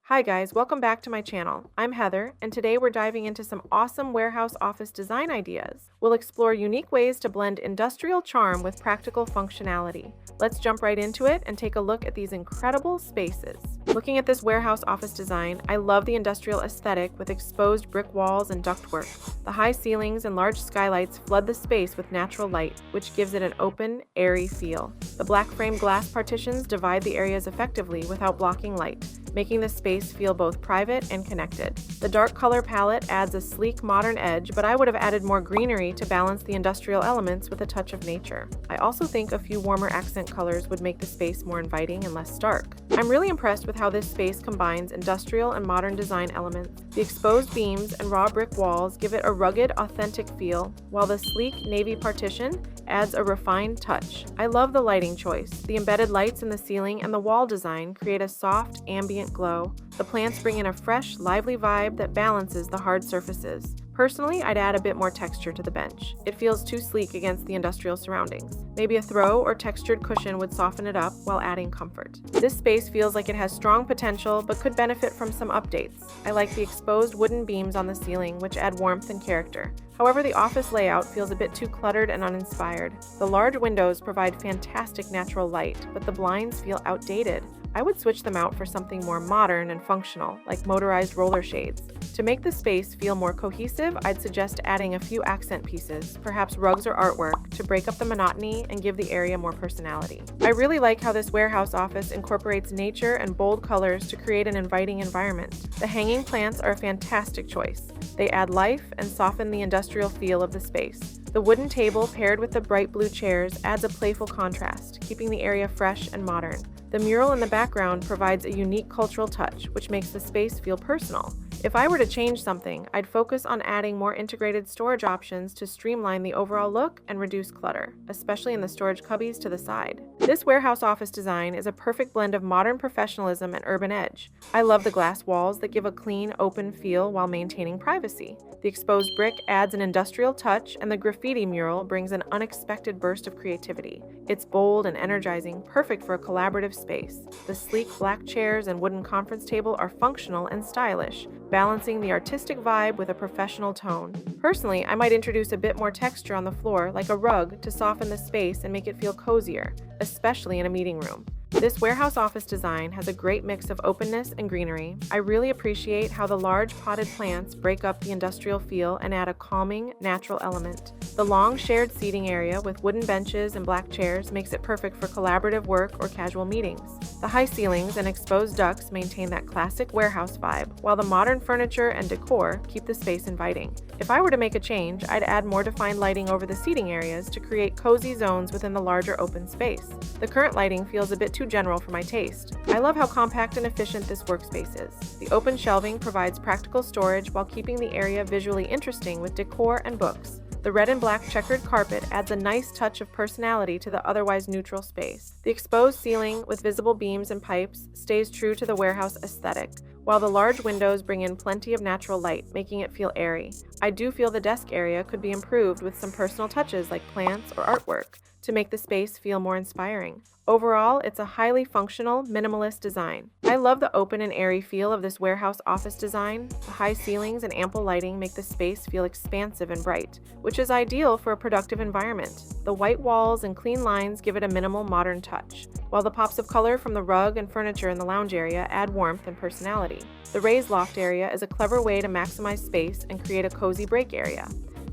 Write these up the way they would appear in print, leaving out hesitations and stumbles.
Hi guys, welcome back to my channel. I'm Heather, and today we're diving into some awesome warehouse office design ideas. We'll explore unique ways to blend industrial charm with practical functionality. Let's jump right into it and take a look at these incredible spaces. Looking at this warehouse office design, I love the industrial aesthetic with exposed brick walls and ductwork. The high ceilings and large skylights flood the space with natural light, which gives it an open, airy feel. The black frame glass partitions divide the areas effectively without blocking light, making the space feel both private and connected. The dark color palette adds a sleek, modern edge, but I would have added more greenery to balance the industrial elements with a touch of nature. I also think a few warmer accent colors would make the space more inviting and less stark. I'm really impressed with how this space combines industrial and modern design elements. The exposed beams and raw brick walls give it a rugged, authentic feel, while the sleek navy partition adds a refined touch. I love the lighting choice. The embedded lights in the ceiling and the wall design create a soft, ambient glow. The plants bring in a fresh, lively vibe that balances the hard surfaces. Personally, I'd add a bit more texture to the bench. It feels too sleek against the industrial surroundings. Maybe a throw or textured cushion would soften it up while adding comfort. This space feels like it has strong potential but could benefit from some updates. I like the exposed wooden beams on the ceiling, which add warmth and character. However, the office layout feels a bit too cluttered and uninspired. The large windows provide fantastic natural light, but the blinds feel outdated. I would switch them out for something more modern and functional, like motorized roller shades. To make the space feel more cohesive, I'd suggest adding a few accent pieces, perhaps rugs or artwork, to break up the monotony and give the area more personality. I really like how this warehouse office incorporates nature and bold colors to create an inviting environment. The hanging plants are a fantastic choice. They add life and soften the industrial feel of the space. The wooden table paired with the bright blue chairs adds a playful contrast, keeping the area fresh and modern. The mural in the background provides a unique cultural touch, which makes the space feel personal. If I were to change something, I'd focus on adding more integrated storage options to streamline the overall look and reduce clutter, especially in the storage cubbies to the side. This warehouse office design is a perfect blend of modern professionalism and urban edge. I love the glass walls that give a clean, open feel while maintaining privacy. The exposed brick adds an industrial touch, and the graffiti mural brings an unexpected burst of creativity. It's bold and energizing, perfect for a collaborative space. The sleek black chairs and wooden conference table are functional and stylish, balancing the artistic vibe with a professional tone. Personally, I might introduce a bit more texture on the floor, like a rug, to soften the space and make it feel cozier, especially in a meeting room. This warehouse office design has a great mix of openness and greenery. I really appreciate how the large potted plants break up the industrial feel and add a calming, natural element. The long shared seating area with wooden benches and black chairs makes it perfect for collaborative work or casual meetings. The high ceilings and exposed ducts maintain that classic warehouse vibe, while the modern furniture and decor keep the space inviting. If I were to make a change, I'd add more defined lighting over the seating areas to create cozy zones within the larger open space. The current lighting feels a bit too general for my taste. I love how compact and efficient this workspace is. The open shelving provides practical storage while keeping the area visually interesting with decor and books. The red and black checkered carpet adds a nice touch of personality to the otherwise neutral space. The exposed ceiling with visible beams and pipes stays true to the warehouse aesthetic, while the large windows bring in plenty of natural light, making it feel airy. I do feel the desk area could be improved with some personal touches like plants or artwork to make the space feel more inspiring. Overall, it's a highly functional, minimalist design. I love the open and airy feel of this warehouse office design. The high ceilings and ample lighting make the space feel expansive and bright, which is ideal for a productive environment. The white walls and clean lines give it a minimal modern touch, while the pops of color from the rug and furniture in the lounge area add warmth and personality. The raised loft area is a clever way to maximize space and create a cozy break area.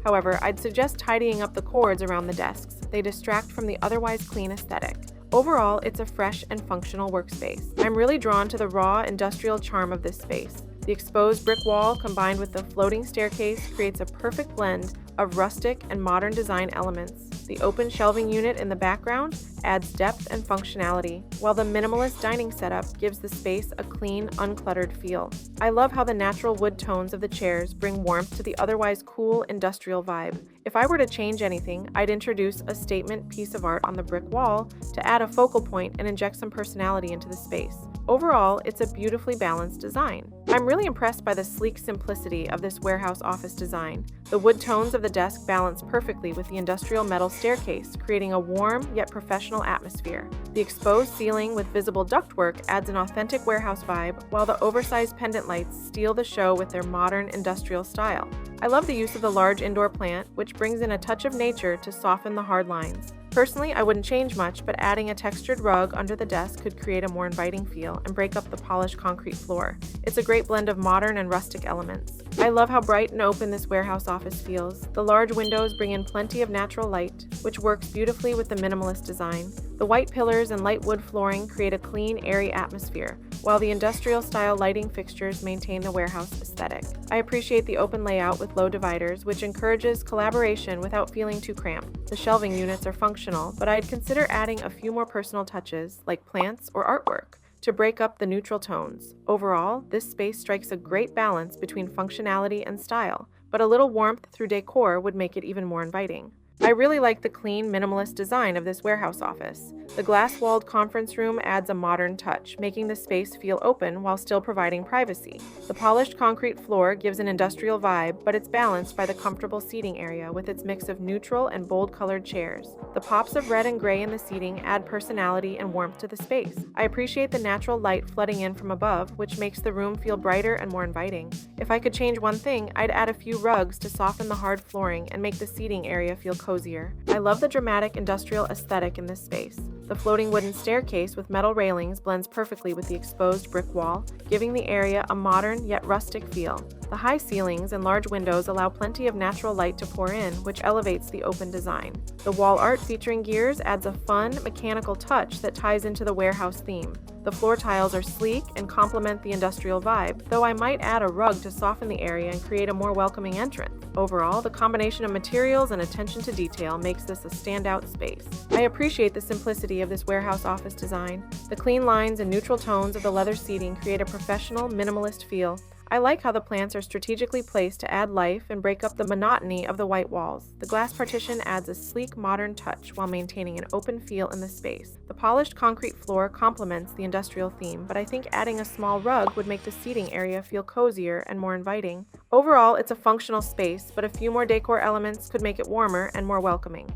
However, I'd suggest tidying up the cords around the desks. They distract from the otherwise clean aesthetic. Overall, it's a fresh and functional workspace. I'm really drawn to the raw industrial charm of this space. The exposed brick wall combined with the floating staircase creates a perfect blend of rustic and modern design elements. The open shelving unit in the background adds depth and functionality, while the minimalist dining setup gives the space a clean, uncluttered feel. I love how the natural wood tones of the chairs bring warmth to the otherwise cool industrial vibe. If I were to change anything, I'd introduce a statement piece of art on the brick wall to add a focal point and inject some personality into the space. Overall, it's a beautifully balanced design. I'm really impressed by the sleek simplicity of this warehouse office design. The wood tones of the desk balance perfectly with the industrial metal staircase, creating a warm yet professional professional atmosphere. The exposed ceiling with visible ductwork adds an authentic warehouse vibe, while the oversized pendant lights steal the show with their modern industrial style. I love the use of the large indoor plant, which brings in a touch of nature to soften the hard lines. Personally, I wouldn't change much, but adding a textured rug under the desk could create a more inviting feel and break up the polished concrete floor. It's a great blend of modern and rustic elements. I love how bright and open this warehouse office feels. The large windows bring in plenty of natural light, which works beautifully with the minimalist design. The white pillars and light wood flooring create a clean, airy atmosphere, while the industrial-style lighting fixtures maintain the warehouse aesthetic. I appreciate the open layout with low dividers, which encourages collaboration without feeling too cramped. The shelving units are functional, but I'd consider adding a few more personal touches, like plants or artwork, to break up the neutral tones. Overall, this space strikes a great balance between functionality and style, but a little warmth through decor would make it even more inviting. I really like the clean, minimalist design of this warehouse office. The glass-walled conference room adds a modern touch, making the space feel open while still providing privacy. The polished concrete floor gives an industrial vibe, but it's balanced by the comfortable seating area with its mix of neutral and bold-colored chairs. The pops of red and gray in the seating add personality and warmth to the space. I appreciate the natural light flooding in from above, which makes the room feel brighter and more inviting. If I could change one thing, I'd add a few rugs to soften the hard flooring and make the seating area feel cozier. I love the dramatic industrial aesthetic in this space. The floating wooden staircase with metal railings blends perfectly with the exposed brick wall, giving the area a modern yet rustic feel. The high ceilings and large windows allow plenty of natural light to pour in, which elevates the open design. The wall art featuring gears adds a fun, mechanical touch that ties into the warehouse theme. The floor tiles are sleek and complement the industrial vibe, though I might add a rug to soften the area and create a more welcoming entrance. Overall, the combination of materials and attention to detail makes this a standout space. I appreciate the simplicity of this warehouse office design. The clean lines and neutral tones of the leather seating create a professional, minimalist feel. I like how the plants are strategically placed to add life and break up the monotony of the white walls. The glass partition adds a sleek, modern touch while maintaining an open feel in the space. The polished concrete floor complements the industrial theme, but I think adding a small rug would make the seating area feel cozier and more inviting. Overall, it's a functional space, but a few more decor elements could make it warmer and more welcoming.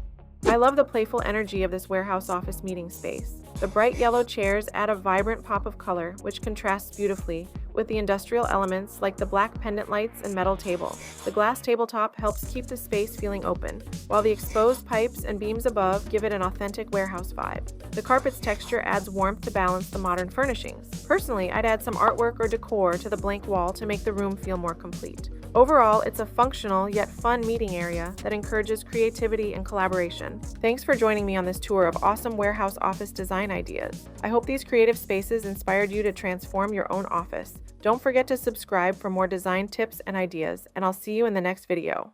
I love the playful energy of this warehouse office meeting space. The bright yellow chairs add a vibrant pop of color, which contrasts beautifully with the industrial elements like the black pendant lights and metal table. The glass tabletop helps keep the space feeling open, while the exposed pipes and beams above give it an authentic warehouse vibe. The carpet's texture adds warmth to balance the modern furnishings. Personally, I'd add some artwork or decor to the blank wall to make the room feel more complete. Overall, it's a functional yet fun meeting area that encourages creativity and collaboration. Thanks for joining me on this tour of awesome warehouse office design ideas. I hope these creative spaces inspired you to transform your own office. Don't forget to subscribe for more design tips and ideas, and I'll see you in the next video.